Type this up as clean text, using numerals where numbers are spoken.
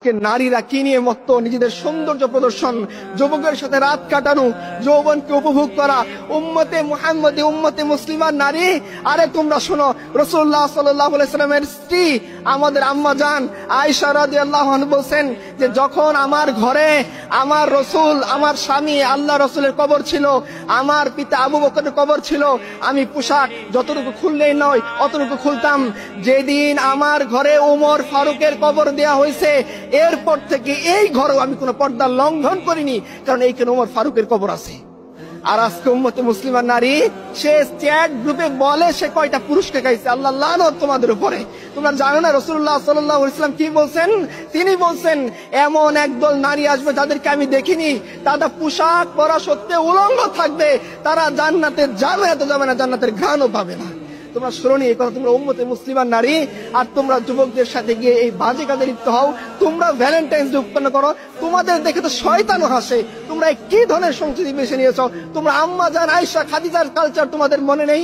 নারীরা কি নিয়ে মত্ত, নিজেদের সৌন্দর্য প্রদর্শন, যুবকের সাথে রাত কাটানো, যৌবনকে উপভোগ করা, উম্মতে মুহাম্মদী, উম্মতে মুসলিমার নারী। আরে তোমরা শোনো, রাসূলুল্লাহ সাল্লাল্লাহু আলাইহি সাল্লামের স্ত্রী আমাদের আম্মা জান আয়েশা রাদিয়াল্লাহু আনহা বলেন যে যখন আমার ঘরে আমার রসুল, আমার স্বামী আল্লাহ রসুলের কবর ছিল, আমার পিতা আবু বকরের কবর ছিল, আমি পোশাক যতটুকু খুললেই নয় অতটুকু খুলতাম। যেদিন আমার ঘরে ওমর ফারুকের কবর দেয়া হয়েছে, এরপর থেকে এই ঘরেও আমি কোনো পর্দা লঙ্ঘন করিনি, কারণ এইখানে ওমর ফারুকের কবর আছে। আর আজকে উম্মতে মুসলিমার নারী সে চ্যাট গ্রুপে বলে সে কয়টা পুরুষকে খাইছে। আল্লাহ লানত তোমাদের উপরে। তোমরা জানো না রাসূলুল্লাহ সাল্লাল্লাহু আলাইহি ওয়াসাল্লাম কি বলছেন? তিনি বলছেন এমন একদল নারী আসবে যাদেরকে আমি দেখিনি, তারা পোশাক পরা সত্ত্বেও উলঙ্গ থাকবে, তারা জান্নাতে যাবে তো যাবে না, জান্নাতের ঘ্রাণও পাবে না। তোমরা শুনোনি এই কথা? তোমরা উম্মতে মুসলিমার নারী আর তোমরা যুবকদের সাথে গিয়ে এই বাজে কাজে লিপ্ত হও। তোমরা ভ্যালেন্টাইন্স ডে উৎপন্ন করো, তোমাদের দেখে তো শয়তানও হাসে। তোমরা কি ধরনের সংস্কৃতি বেছে নিয়েছো? তোমরা আম্মা জান আয়েশা খাদিজার কালচার তোমাদের মনে নেই?